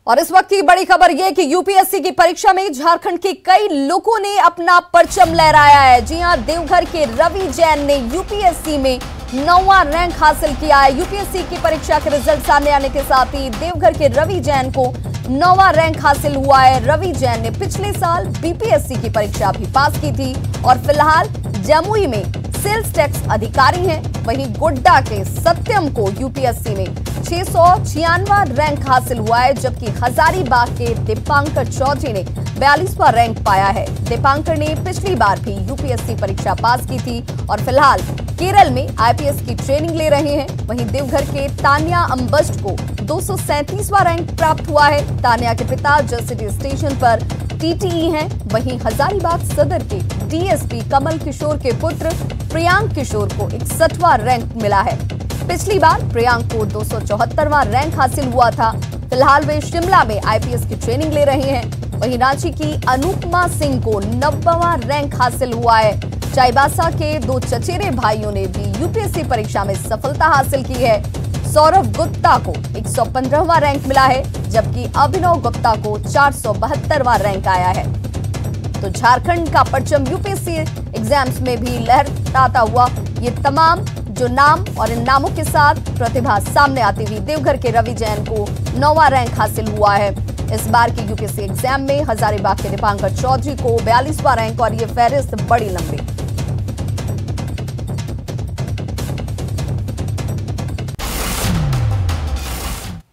और इस वक्त की बड़ी खबर यह कि यूपीएससी की परीक्षा में झारखंड के कई लोगों ने अपना परचम लहराया है। जी हां, देवघर के रवि जैन ने यूपीएससी में 9वां रैंक हासिल किया है। यूपीएससी की परीक्षा के रिजल्ट सामने आने के साथ ही देवघर के रवि जैन को 9वां रैंक हासिल हुआ है। रवि जैन ने पिछले साल बीपीएससी की परीक्षा भी पास की थी और फिलहाल जमुई में सेल्स टैक्स अधिकारी हैं। वहीं गोड्डा के सत्यम को यूपीएससी में 696वां रैंक हासिल हुआ है, जबकि हजारीबाग के दीपांकर चौधरी ने 42वां रैंक पाया है। दीपांकर ने पिछली बार भी यूपीएससी परीक्षा पास की थी और फिलहाल केरल में आईपीएस की ट्रेनिंग ले रहे हैं। वहीं देवघर के तान्या अंबस्ट को 237वां रैंक प्राप्त हुआ है। तान्या के पिता जसीडीह स्टेशन पर टीटीई हैं। वहीं हजारीबाग सदर के डीएसपी कमल किशोर के पुत्र प्रियांक किशोर को 61वां रैंक मिला है। पिछली बार प्रियांक को 274वां रैंक हासिल हुआ था। फिलहाल वे शिमला में आईपीएस की ट्रेनिंग ले रहे हैं। वहीं रांची की अनुपमा सिंह को 90वां रैंक हासिल हुआ है। चाईबासा के 2 चचेरे भाइयों ने भी यूपीएससी परीक्षा में सफलता हासिल की है। सौरभ गुप्ता को 115वां रैंक मिला है, जबकि अभिनव गुप्ता को 472वां रैंक आया है। तो झारखंड का परचम यूपीएससी एग्जाम्स में भी लहराता हुआ ये तमाम जो नाम और इन नामों के साथ प्रतिभा सामने आती हुई देवघर के रवि जैन को 9वां रैंक हासिल हुआ है। इस बार के यूपीएससी एग्जाम में हजारीबाग के दीपांकर चौधरी को 42वां रैंक और ये फहरिस्त बड़ी लंबी।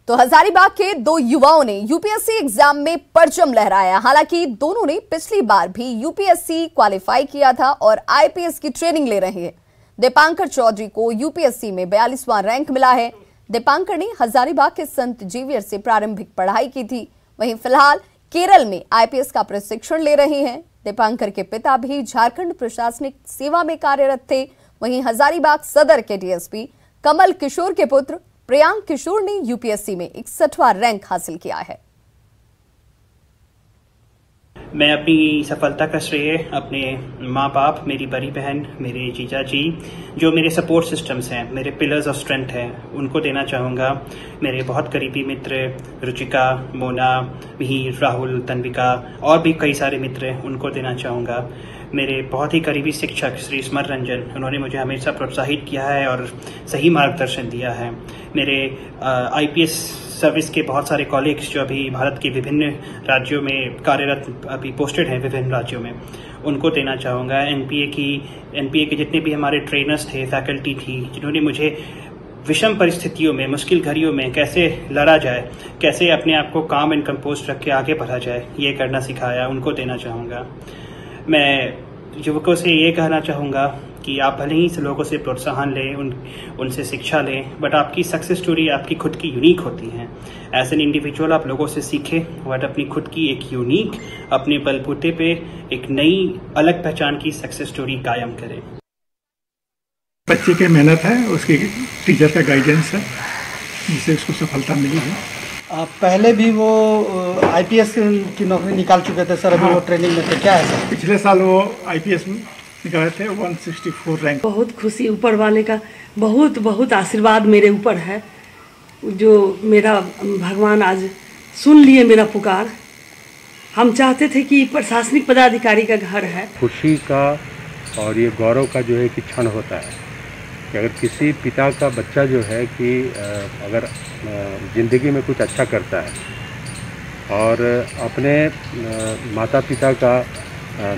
तो हजारीबाग के 2 युवाओं ने यूपीएससी एग्जाम में परचम लहराया। हालांकि दोनों ने पिछली बार भी यूपीएससी क्वालिफाई किया था और आईपीएस की ट्रेनिंग ले रहे हैं। दीपांकर चौधरी को यूपीएससी में 42वां रैंक मिला है। दीपांकर ने हजारीबाग के संत जेवियर से प्रारंभिक पढ़ाई की थी। वहीं फिलहाल केरल में आईपीएस का प्रशिक्षण ले रहे हैं। दीपांकर के पिता भी झारखंड प्रशासनिक सेवा में कार्यरत थे। वहीं हजारीबाग सदर के डीएसपी कमल किशोर के पुत्र प्रियांक किशोर ने यूपीएससी में 61वां रैंक हासिल किया है। मैं अपनी सफलता का श्रेय अपने माँ बाप, मेरी बड़ी बहन, मेरे जीजा जी, जो मेरे सपोर्ट सिस्टम्स हैं, मेरे पिलर्स ऑफ स्ट्रेंथ हैं, उनको देना चाहूँगा। मेरे बहुत करीबी मित्र रुचिका, मोना, मिहिर, राहुल, तन्विका और भी कई सारे मित्र हैं, उनको देना चाहूँगा। मेरे बहुत ही करीबी शिक्षक श्री स्मर रंजन, उन्होंने मुझे हमेशा प्रोत्साहित किया है और सही मार्गदर्शन दिया है। मेरे आईपीएस सर्विस के बहुत सारे कॉलीग्स जो अभी भारत के विभिन्न राज्यों में कार्यरत अभी पोस्टेड हैं विभिन्न राज्यों में, उनको देना चाहूँगा। एनपीए के जितने भी हमारे ट्रेनर्स थे, फैकल्टी थी, जिन्होंने मुझे विषम परिस्थितियों में, मुश्किल घड़ियों में कैसे लड़ा जाए, कैसे अपने आप को काम एंड कंपोज रख के आगे बढ़ा जाए, ये करना सिखाया, उनको देना चाहूँगा। मैं युवकों से ये कहना चाहूँगा कि आप भले ही लोगों से प्रोत्साहन लें, उनसे शिक्षा लें, बट आपकी सक्सेस स्टोरी आपकी खुद की यूनिक होती है। एज एन इंडिविजुअल आप लोगों से सीखें, बट अपनी खुद की एक यूनिक, अपने बलबूते पे एक नई अलग पहचान की सक्सेस स्टोरी कायम करें। बच्चे की मेहनत है, उसकी टीचर का गाइडेंस है, जिससे उसको सफलता मिली है। पहले भी वो आईपीएस की नौकरी निकाल चुके थे सर, अभी वो ट्रेनिंग में थे, क्या है सर? पिछले साल वो आईपीएस में निकाले थे 164 रैंक। बहुत खुशी, ऊपर वाले का बहुत बहुत आशीर्वाद मेरे ऊपर है, जो मेरा भगवान आज सुन लिए मेरा पुकार। हम चाहते थे कि प्रशासनिक पदाधिकारी का घर है। खुशी का और ये गौरव का जो है कि क्षण होता है कि अगर किसी पिता का बच्चा जो है कि अगर ज़िंदगी में कुछ अच्छा करता है और अपने माता पिता का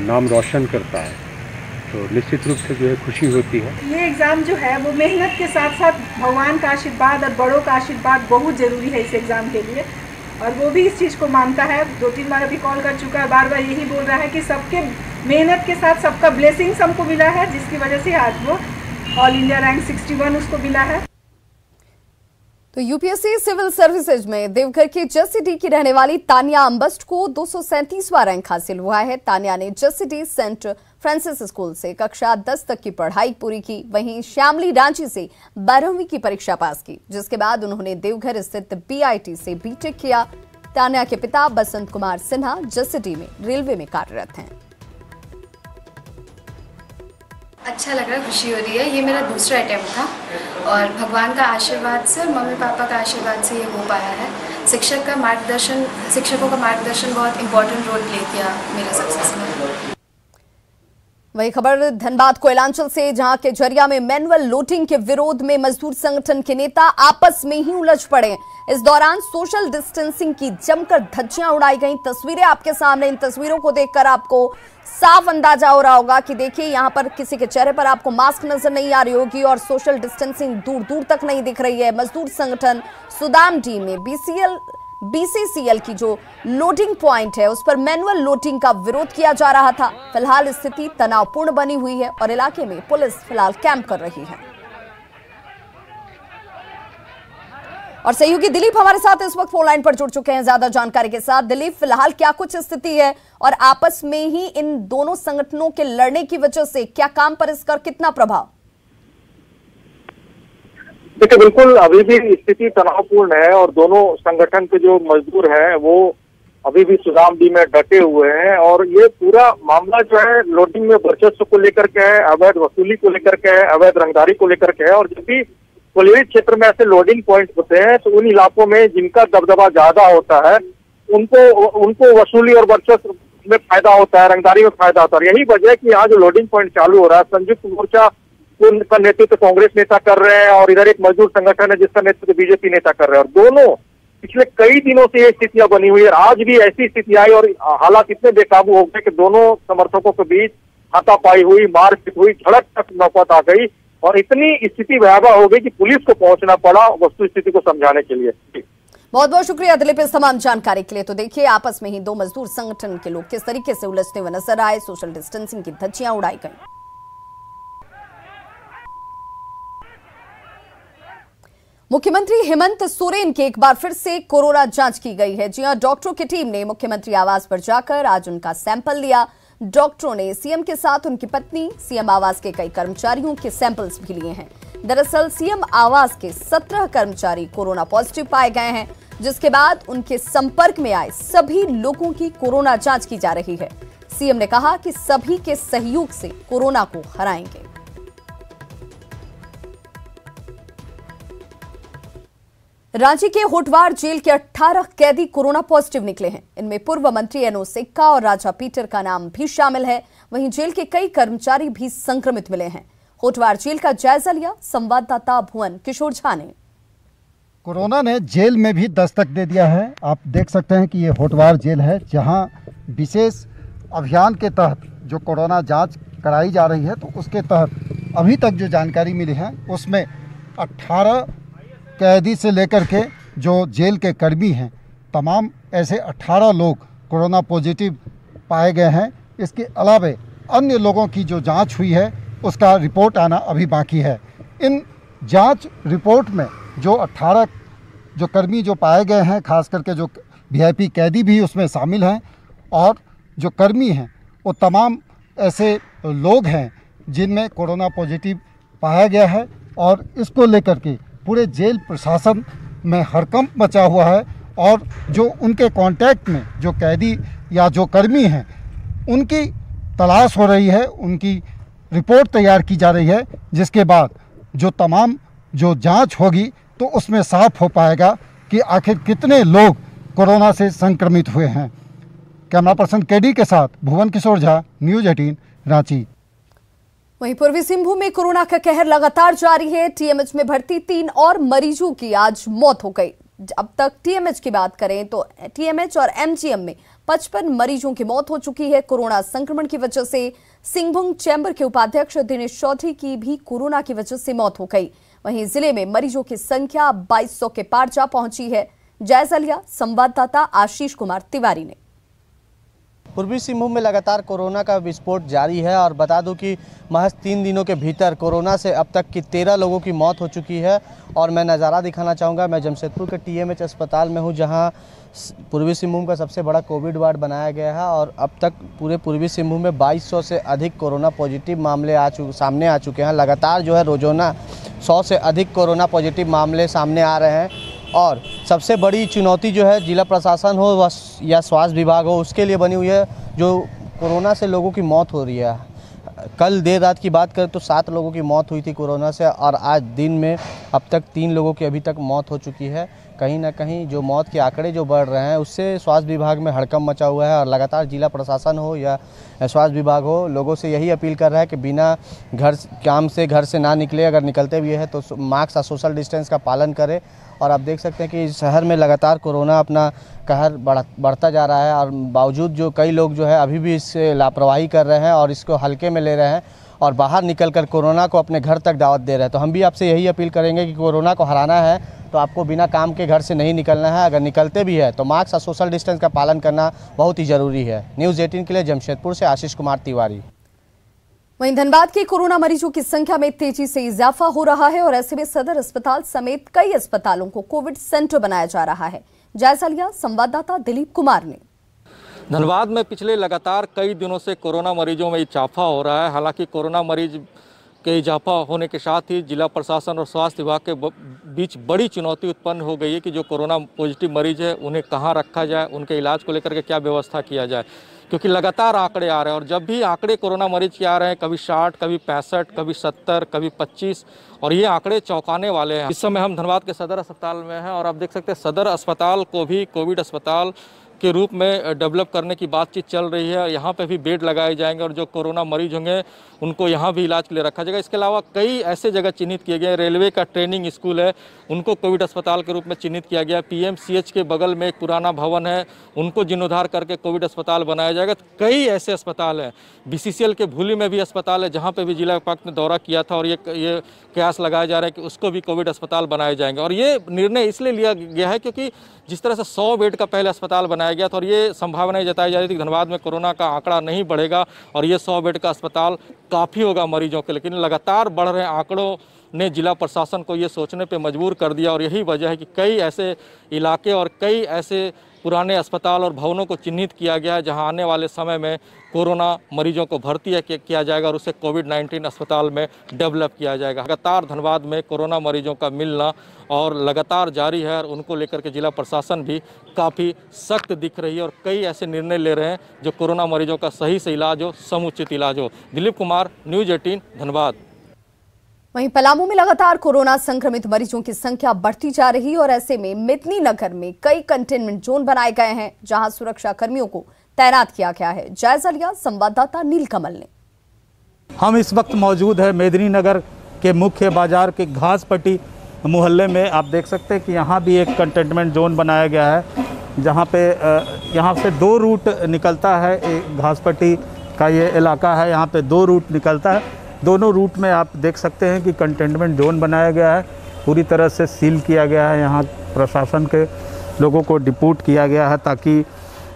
नाम रोशन करता है, तो निश्चित रूप से जो है खुशी होती है। ये एग्ज़ाम जो है वो मेहनत के साथ साथ भगवान का आशीर्वाद और बड़ों का आशीर्वाद बहुत ज़रूरी है इस एग्ज़ाम के लिए, और वो भी इस चीज़ को मानता है। 2-3 बार अभी कॉल कर चुका है, बार बार यही बोल रहा है कि सबके मेहनत के साथ सबका ब्लेसिंग्स हमको मिला है, जिसकी वजह से आज वो ऑल इंडिया रैंक 61 उसको मिला है। तो यूपीएससी सिविल सर्विसेज में देवघर की जसीडीह की रहने वाली तान्या अंबस्ट को 237वां रैंक हासिल हुआ है। तान्या ने जसीडीह सेंट फ्रांसिस स्कूल से कक्षा 10 तक की पढ़ाई पूरी की। वहीं श्यामली रांची से 12वीं की परीक्षा पास की, जिसके बाद उन्होंने देवघर स्थित बीआईटी से बीटेक किया। तान्या के पिता बसंत कुमार सिन्हा जसीडीह में रेलवे में कार्यरत हैं। अच्छा लग रहा है, खुशी हो रही है। ये मेरा दूसरा अटेम्प्ट था और भगवान का आशीर्वाद से और मम्मी पापा का आशीर्वाद से ये हो पाया है। शिक्षकों का मार्गदर्शन बहुत इम्पोर्टेंट रोल प्ले किया मेरे सक्सेस में। वही खबर धनबाद कोयलांचल से, जहां के जरिया में मैनुअल लोडिंग के विरोध में मजदूर संगठन के नेता आपस में ही उलझ पड़े। इस दौरान सोशल डिस्टेंसिंग की जमकर धज्जियां उड़ाई गईं। तस्वीरें आपके सामने, इन तस्वीरों को देखकर आपको साफ अंदाजा हो रहा होगा कि देखिए यहां पर किसी के चेहरे पर आपको मास्क नजर नहीं आ रही होगी और सोशल डिस्टेंसिंग दूर दूर तक नहीं दिख रही है। मजदूर संगठन सुदाम डी में बीसीसीएल की जो लोडिंग पॉइंट है उस पर मैनुअल लोडिंग का विरोध किया जा रहा था। फिलहाल स्थिति तनावपूर्ण बनी हुई है और इलाके में पुलिस फिलहाल कैंप कर रही है। और सहयोगी दिलीप हमारे साथ इस वक्त फोन लाइन पर जुड़ चुके हैं ज्यादा जानकारी के साथ। दिलीप, फिलहाल क्या कुछ स्थिति है और आपस में ही इन दोनों संगठनों के लड़ने की वजह से क्या काम पर इसका कितना प्रभाव? देखिए, बिल्कुल अभी भी स्थिति तनावपूर्ण है और दोनों संगठन के जो मजदूर हैं वो अभी भी सुदाम डी में डटे हुए हैं और ये पूरा मामला जो है लोडिंग में वर्चस्व को लेकर के है, अवैध वसूली को लेकर के है, अवैध रंगदारी को लेकर के है। और जब भी कोलियरी क्षेत्र में ऐसे लोडिंग पॉइंट होते हैं तो उन इलाकों में जिनका दबदबा ज्यादा होता है उनको वसूली और वर्चस्व में फायदा होता है, रंगदारी में फायदा होता है। यही वजह है कि यहाँ जो लोडिंग पॉइंट चालू हो रहा है, संयुक्त मोर्चा का नेतृत्व कांग्रेस नेता कर रहे हैं और इधर एक मजदूर संगठन है जिसका नेतृत्व बीजेपी नेता कर रहे हैं और दोनों पिछले कई दिनों से ये स्थितियां बनी हुई है। आज भी ऐसी स्थिति आई और हालात इतने बेकाबू हो गए कि दोनों समर्थकों के बीच हाथापाई हुई, मारपीट हुई, झड़प तक नौबत आ गई और इतनी स्थिति भयावह हो गई कि पुलिस को पहुंचना पड़ा वस्तु स्थिति को समझाने के लिए। बहुत बहुत शुक्रिया दिलीप इस तमाम जानकारी के लिए। तो देखिए, आपस में ही दो मजदूर संगठन के लोग किस तरीके से उलझते हुए नजर आए, सोशल डिस्टेंसिंग की धज्जियां उड़ाई गई। मुख्यमंत्री हेमंत सोरेन की एक बार फिर से कोरोना जांच की गई है। जी हां, डॉक्टरों की टीम ने मुख्यमंत्री आवास पर जाकर आज उनका सैंपल लिया। डॉक्टरों ने सीएम के साथ उनकी पत्नी, सीएम आवास के कई कर्मचारियों के सैंपल्स भी लिए हैं। दरअसल सीएम आवास के 17 कर्मचारी कोरोना पॉजिटिव पाए गए हैं, जिसके बाद उनके संपर्क में आए सभी लोगों की कोरोना जांच की जा रही है। सीएम ने कहा कि सभी के सहयोग से कोरोना को हराएंगे। रांची के होटवार जेल के 18 कैदी कोरोना पॉजिटिव निकले हैं। इनमें पूर्व मंत्री एनओ सिक्का और राजा पीटर का नाम भी शामिल है। वहीं जेल के कई कर्मचारी भी संक्रमित मिले हैं। होटवार जेल का जायजा लिया संवाददाता भुवन किशोर झा ने। कोरोना ने जेल में भी दस्तक दे दिया है। आप देख सकते हैं कि ये होटवार जेल है, जहां विशेष अभियान के तहत जो कोरोना जांच कराई जा रही है, तो उसके तहत अभी तक जो जानकारी मिली है उसमें 18 कैदी से लेकर के जो जेल के कर्मी हैं, तमाम ऐसे 18 लोग कोरोना पॉजिटिव पाए गए हैं। इसके अलावा अन्य लोगों की जो जांच हुई है उसका रिपोर्ट आना अभी बाकी है। इन जांच रिपोर्ट में जो 18 जो कर्मी जो पाए गए हैं, खास करके जो वीआईपी कैदी भी उसमें शामिल हैं और जो कर्मी हैं वो तमाम ऐसे लोग हैं जिनमें कोरोना पॉजिटिव पाया गया है और इसको लेकर के पूरे जेल प्रशासन में हड़कंप मचा हुआ है। और जो उनके कांटेक्ट में जो कैदी या जो कर्मी हैं उनकी तलाश हो रही है, उनकी रिपोर्ट तैयार की जा रही है, जिसके बाद जो तमाम जो जांच होगी तो उसमें साफ हो पाएगा कि आखिर कितने लोग कोरोना से संक्रमित हुए हैं। कैमरा पर्सन केडी के साथ भुवन किशोर झा, न्यूज़ 18 रांची। वहीं पूर्वी सिंहभूम में कोरोना का कहर लगातार जारी है। टीएमएच में भर्ती 3 और मरीजों की आज मौत हो गई। अब तक टीएमएच की बात करें तो टीएमएच और एमजीएम में 55 मरीजों की मौत हो चुकी है। कोरोना संक्रमण की वजह से सिंहभूम चैम्बर के उपाध्यक्ष दिनेश चौधरी की भी कोरोना की वजह से मौत हो गई। वहीं जिले में मरीजों की संख्या 2200 के पार जा पहुंची है। जायजा लिया संवाददाता आशीष कुमार तिवारी ने। पूर्वी सिंहभूम में लगातार कोरोना का विस्फोट जारी है और बता दूं कि महज 3 दिनों के भीतर कोरोना से अब तक की 13 लोगों की मौत हो चुकी है। और मैं नज़ारा दिखाना चाहूँगा, मैं जमशेदपुर के टीएमएच अस्पताल में हूँ, जहाँ पूर्वी सिंहभूम का सबसे बड़ा कोविड वार्ड बनाया गया है और अब तक पूरे पूर्वी सिंहभूम में 2200 से अधिक कोरोना पॉजिटिव मामले सामने आ चुके हैं। लगातार जो है रोजाना 100 से अधिक कोरोना पॉजिटिव मामले सामने आ रहे हैं और सबसे बड़ी चुनौती जो है जिला प्रशासन हो या स्वास्थ्य विभाग हो उसके लिए बनी हुई है, जो कोरोना से लोगों की मौत हो रही है। कल देर रात की बात करें तो 7 लोगों की मौत हुई थी कोरोना से, और आज दिन में अब तक 3 लोगों की अभी तक मौत हो चुकी है। कहीं ना कहीं जो मौत के आंकड़े जो बढ़ रहे हैं उससे स्वास्थ्य विभाग में हड़कंप मचा हुआ है, और लगातार जिला प्रशासन हो या स्वास्थ्य विभाग हो, लोगों से यही अपील कर रहा है कि बिना घर से ना निकले, अगर निकलते भी है तो मास्क और सोशल डिस्टेंस का पालन करें। और आप देख सकते हैं कि शहर में लगातार कोरोना अपना कहर बढ़ता जा रहा है, और बावजूद जो कई लोग जो है अभी भी इससे लापरवाही कर रहे हैं और इसको हल्के में ले रहे हैं और बाहर निकलकर कोरोना को अपने घर तक दावत दे रहे हैं। तो हम भी आपसे यही अपील करेंगे कि कोरोना को हराना है तो आपको बिना काम के घर से नहीं निकलना है, अगर निकलते भी है तो मास्क और सोशल डिस्टेंस का पालन करना बहुत ही ज़रूरी है। न्यूज़ 18 के लिए जमशेदपुर से आशीष कुमार तिवारी। वहीं धनबाद के कोरोना मरीजों की संख्या में तेजी से इजाफा हो रहा है और ऐसे में सदर अस्पताल समेत कई अस्पतालों को कोविड सेंटर बनाया जा रहा है। जायजा लिया संवाददाता दिलीप कुमार ने। धनबाद में पिछले लगातार कई दिनों से कोरोना मरीजों में इजाफा हो रहा है। हालांकि कोरोना मरीज के इजाफा होने के साथ ही जिला प्रशासन और स्वास्थ्य विभाग के बीच बड़ी चुनौती उत्पन्न हो गई है कि जो कोरोना पॉजिटिव मरीज है उन्हें कहां रखा जाए, उनके इलाज को लेकर के क्या व्यवस्था किया जाए, क्योंकि लगातार आंकड़े आ रहे हैं। और जब भी आंकड़े कोरोना मरीज के आ रहे हैं, कभी 60, कभी 65, कभी 70, कभी 25, और ये आंकड़े चौंकाने वाले हैं। इस समय हम धनबाद के सदर अस्पताल में हैं और आप देख सकते हैं सदर अस्पताल को भी कोविड अस्पताल के रूप में डेवलप करने की बातचीत चल रही है। यहाँ पे भी बेड लगाए जाएंगे और जो कोरोना मरीज होंगे उनको यहाँ भी इलाज के लिए रखा जाएगा। इसके अलावा कई ऐसे जगह चिन्हित किए गए, रेलवे का ट्रेनिंग स्कूल है उनको कोविड अस्पताल के रूप में चिन्हित किया गया। PMCH के बगल में एक पुराना भवन है, उनको जीर्णोद्धार करके कोविड अस्पताल बनाया जाएगा। तो कई ऐसे अस्पताल हैं, BCCL के भूली में भी अस्पताल है जहाँ पर भी जिला उपायुक्त ने दौरा किया था और ये कयास लगाया जा रहा है कि उसको भी कोविड अस्पताल बनाए जाएंगे। और ये निर्णय इसलिए लिया गया है क्योंकि जिस तरह से 100 बेड का पहले अस्पताल बनाया गया था और ये संभावना जताई जा रही थी कि धनबाद में कोरोना का आंकड़ा नहीं बढ़ेगा और ये 100 बेड का अस्पताल काफ़ी होगा मरीजों के, लेकिन लगातार बढ़ रहे आंकड़ों ने जिला प्रशासन को ये सोचने पे मजबूर कर दिया। और यही वजह है कि कई ऐसे इलाके और कई ऐसे पुराने अस्पताल और भवनों को चिन्हित किया गया है जहां आने वाले समय में कोरोना मरीजों को भर्ती किया जाएगा और उसे कोविड-19 अस्पताल में डेवलप किया जाएगा। लगातार धनबाद में कोरोना मरीजों का मिलना और लगातार जारी है और उनको लेकर के जिला प्रशासन भी काफ़ी सख्त दिख रही है और कई ऐसे निर्णय ले रहे हैं जो कोरोना मरीजों का सही से इलाज हो, समुचित इलाज हो। दिलीप कुमार, न्यूज़ 18 धनबाद। वहीं पलामू में लगातार कोरोना संक्रमित मरीजों की संख्या बढ़ती जा रही है और ऐसे में मितनी नगर में कई कंटेनमेंट जोन बनाए गए हैं जहां सुरक्षा कर्मियों को तैनात किया गया है। जायजा लिया संवाददाता नीलकमल ने। हम इस वक्त मौजूद है मेदिनी नगर के मुख्य बाजार के घासपट्टी मोहल्ले में। आप देख सकते हैं कि यहाँ भी एक कंटेनमेंट जोन बनाया गया है जहाँ पे यहाँ से 2 रूट निकलता है। घासपट्टी का ये इलाका है, यहाँ पे 2 रूट निकलता है। दोनों रूट में आप देख सकते हैं कि कंटेनमेंट जोन बनाया गया है, पूरी तरह से सील किया गया है। यहाँ प्रशासन के लोगों को डिप्यूट किया गया है ताकि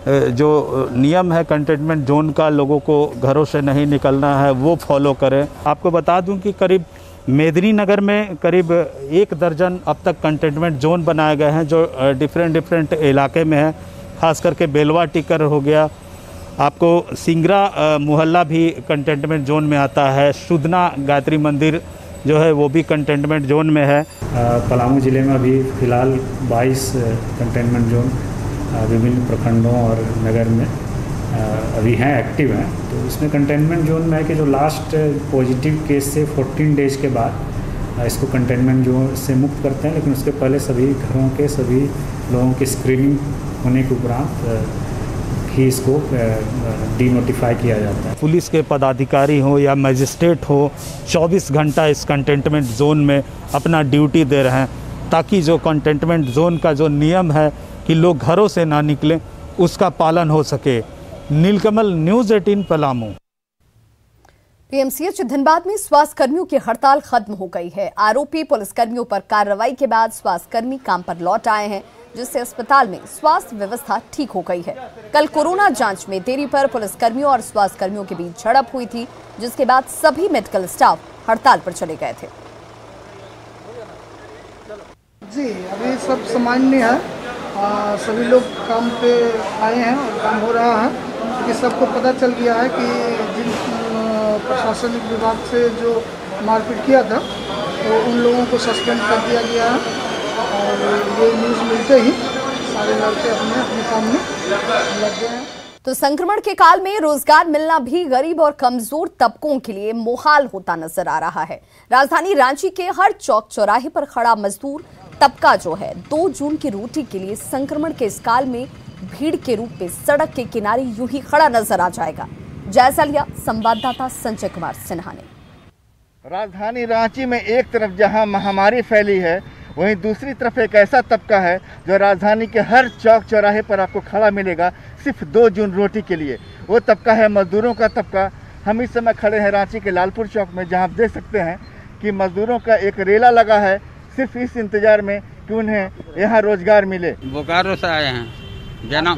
जो नियम है कंटेनमेंट जोन का, लोगों को घरों से नहीं निकलना है, वो फॉलो करें। आपको बता दूं कि करीब मेदिनी नगर में करीब 1 दर्जन अब तक कंटेनमेंट जोन बनाए गए हैं जो डिफरेंट इलाके में है। खास करके बेलवा टिकर हो गया, आपको सिंगरा मोहल्ला भी कंटेनमेंट जोन में आता है। सुदना गायत्री मंदिर जो है वो भी कंटेनमेंट जोन में है। पलामू ज़िले में अभी फ़िलहाल 22 कंटेनमेंट जोन विभिन्न प्रखंडों और नगर में अभी हैं, एक्टिव हैं। तो इसमें कंटेनमेंट जोन में है कि जो लास्ट पॉजिटिव केस से 14 डेज के बाद इसको कंटेनमेंट जोन से मुक्त करते हैं, लेकिन उसके पहले सभी घरों के सभी लोगों की स्क्रीनिंग होने के उपरांत ही इसको डीनोटिफाई किया जाता है। पुलिस के पदाधिकारी हो या मजिस्ट्रेट हो 24 घंटा इस कंटेनमेंट जोन में अपना ड्यूटी दे रहे हैं ताकि जो कंटेनमेंट जोन का जो नियम है कि लोग घरों से ना निकलें उसका पालन हो सके। नीलकमल, न्यूज़ 18 पलामू। PMCH धनबाद में स्वास्थ्य कर्मियों की हड़ताल खत्म हो गई है। आरोपी पुलिसकर्मियों पर कार्रवाई के बाद स्वास्थ्य कर्मी काम पर लौट आए हैं, जिससे अस्पताल में स्वास्थ्य व्यवस्था ठीक हो गई है। कल कोरोना जांच में देरी पर पुलिसकर्मियों और स्वास्थ्य कर्मियों के बीच झड़प हुई थी, जिसके बाद सभी मेडिकल स्टाफ हड़ताल पर चले गए थे। जी, अभी सब सामान्य है, सभी लोग काम पे आए हैं और काम हो रहा है क्योंकि सबको पता चल गया है कि जिन प्रशासनिक विभाग से जो मारपीट किया था तो उन लोगों को सस्पेंड कर दिया गया है। और ये न्यूज़ मिलते ही सारे लड़के अपने काम में लग गए हैं। तो संक्रमण के काल में रोजगार मिलना भी गरीब और कमजोर तबकों के लिए मुहाल होता नजर आ रहा है। राजधानी रांची के हर चौक चौराहे पर खड़ा मजदूर तबका जो है 2 जून की रोटी के लिए संक्रमण के इस काल में भीड़ के रूप में सड़क के किनारे यूं ही खड़ा नजर आ जाएगा। जायजा लिया संवाददाता संजय कुमार सिन्हा ने। राजधानी रांची में एक तरफ जहां महामारी फैली है, वहीं दूसरी तरफ एक ऐसा तबका है जो राजधानी के हर चौक चौराहे पर आपको खड़ा मिलेगा सिर्फ 2 जून रोटी के लिए। वो तबका है मजदूरों का तबका। हम इस समय खड़े हैं रांची के लालपुर चौक में, जहां आप देख सकते हैं कि मजदूरों का एक रेला लगा है सिर्फ इस इंतजार में कि उन्हें यहाँ रोजगार मिले। बोकारो से आए हैं जना।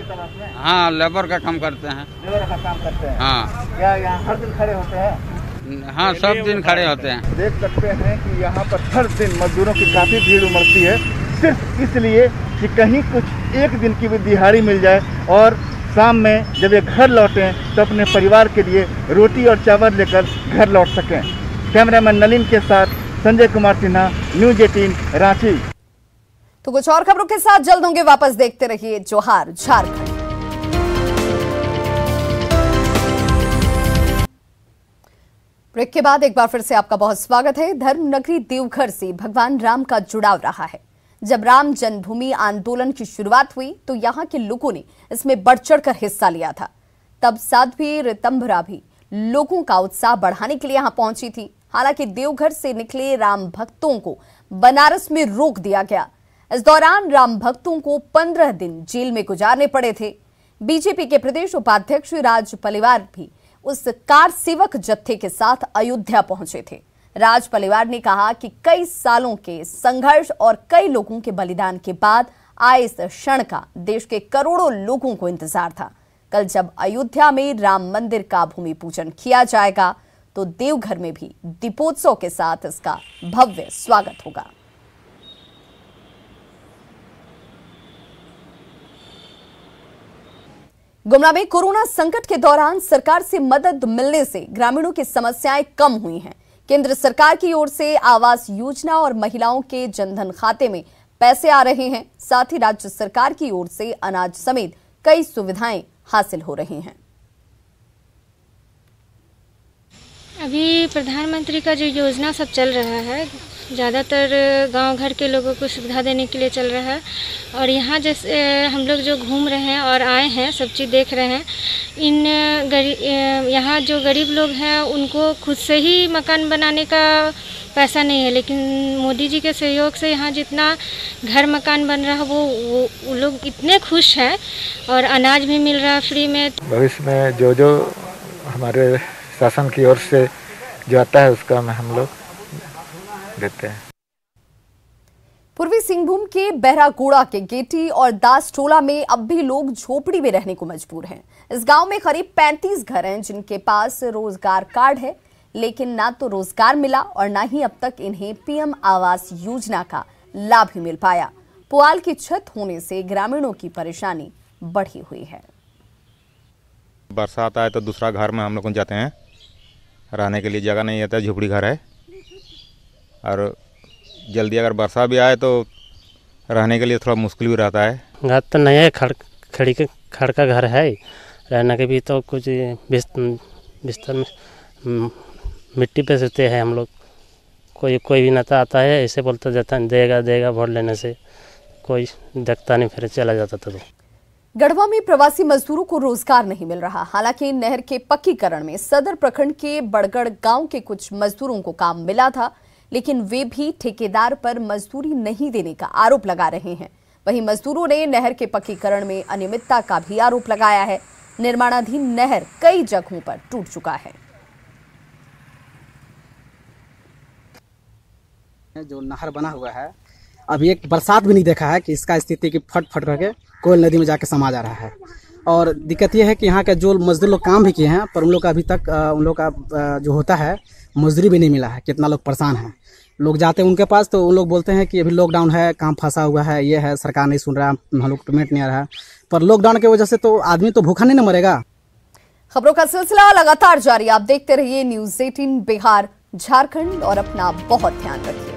हाँ, लेबर का काम करते हैं। लेबर का काम करते हैं। हाँ। क्या यहाँ हर दिन खड़े होते हैं? हाँ, सब दिन खड़े होते हैं। देख सकते हैं कि यहाँ पर हर दिन मजदूरों की काफ़ी भीड़ उमड़ती है, सिर्फ इसलिए कि कहीं कुछ एक दिन की भी दिहाड़ी मिल जाए और शाम में जब ये घर लौटें तो अपने परिवार के लिए रोटी और चावल लेकर घर लौट सकें। कैमरामैन नलिन के साथ संजय कुमार सिन्हा, न्यूज़ 18 रांची। तो कुछ और खबरों के साथ जल्द होंगे वापस। देखते रहिए जोहार झारखंड। ब्रेक के बाद एक बार फिर से आपका बहुत स्वागत है। धर्म नगरी देवघर से भगवान राम का जुड़ाव रहा है। जब राम जन्मभूमि आंदोलन की शुरुआत हुई तो यहाँ के लोगों ने इसमें बढ़ चढ़कर हिस्सा लिया था। तब साध्वी ऋतंभरा भी लोगों का उत्साह बढ़ाने के लिए यहाँ पहुंची थी। हालांकि देवघर से निकले राम भक्तों को बनारस में रोक दिया गया। इस दौरान राम भक्तों को 15 दिन जेल में गुजारने पड़े थे। बीजेपी के प्रदेश उपाध्यक्ष राज पलिवार भी उस कार सेवक जत्थे के साथ अयोध्या पहुंचे थे। राज पलिवार ने कहा कि कई सालों के संघर्ष और कई लोगों के बलिदान के बाद आए इस क्षण का देश के करोड़ों लोगों को इंतजार था। कल जब अयोध्या में राम मंदिर का भूमि पूजन किया जाएगा तो देवघर में भी दीपोत्सव के साथ इसका भव्य स्वागत होगा। गुमला में कोरोना संकट के दौरान सरकार से मदद मिलने से ग्रामीणों की समस्याएं कम हुई हैं। केंद्र सरकार की ओर से आवास योजना और महिलाओं के जनधन खाते में पैसे आ रहे हैं। साथ ही राज्य सरकार की ओर से अनाज समेत कई सुविधाएं हासिल हो रही हैं। अभी प्रधानमंत्री का जो योजना सब चल रहा है, ज़्यादातर गांव घर के लोगों को सुविधा देने के लिए चल रहा है। और यहाँ जैसे हम लोग जो घूम रहे हैं और आए हैं, सब चीज़ देख रहे हैं। यहाँ जो गरीब लोग हैं उनको खुद से ही मकान बनाने का पैसा नहीं है, लेकिन मोदी जी के सहयोग से यहाँ जितना घर मकान बन रहा है वो लोग इतने खुश हैं और अनाज भी मिल रहा है फ्री में। भविष्य में जो हमारे शासन की ओर से जो आता है उसका हम लोग देते हैं। पूर्वी सिंहभूम के बहरागोड़ा के गेटी और दास टोला में अब भी लोग झोपड़ी में रहने को मजबूर हैं। इस गांव में करीब 35 घर हैं जिनके पास रोजगार कार्ड है, लेकिन ना तो रोजगार मिला और ना ही अब तक इन्हें पीएम आवास योजना का लाभ ही मिल पाया। पुआल की छत होने से ग्रामीणों की परेशानी बढ़ी हुई है। बरसात आए तो दूसरा घर में हम लोग जाते हैं, रहने के लिए जगह नहीं रहता, झोपड़ी घर है। और जल्दी अगर बरसात भी आए तो रहने के लिए थोड़ा मुश्किल भी रहता है। घर तो नहीं है, खड़ का घर है। रहने के भी तो कुछ बिस्तर में मिट्टी पे सोते हैं हम लोग। कोई भी नेता आता है ऐसे बोलता जाता है देगा वोट लेने से, कोई देखता नहीं, फिर चला जाता था। गढ़वा में प्रवासी मजदूरों को रोजगार नहीं मिल रहा। हालांकि नहर के पक्कीकरण में सदर प्रखंड के बड़गढ़ गांव के कुछ मजदूरों को काम मिला था, लेकिन वे भी ठेकेदार पर मजदूरी नहीं देने का आरोप लगा रहे हैं। वहीं मजदूरों ने नहर के पक्कीकरण में अनियमितता का भी आरोप लगाया है। निर्माणाधीन नहर कई जगहों पर टूट चुका है। जो नहर बना हुआ है, अभी एक बरसात भी नहीं देखा है कि इसका स्थिति की फट करके कोयल नदी में जाके समा जा रहा है। और दिक्कत यह है कि यहाँ के जो मजदूर लोग काम भी किए हैं, पर उन लोग का अभी तक उन लोग का जो होता है मजदूरी भी नहीं मिला है। कितना लोग परेशान हैं। लोग जाते हैं उनके पास तो उन लोग बोलते हैं कि अभी लॉकडाउन है, काम फंसा हुआ है, ये है, सरकार नहीं सुन रहा, हम लोग पेमेंट नहीं आ रहा है। पर लॉकडाउन की वजह से तो आदमी तो भूखा नहीं न मरेगा। खबरों का सिलसिला लगातार जारी। आप देखते रहिए न्यूज़ 18 बिहार झारखंड और अपना बहुत ध्यान रखिए।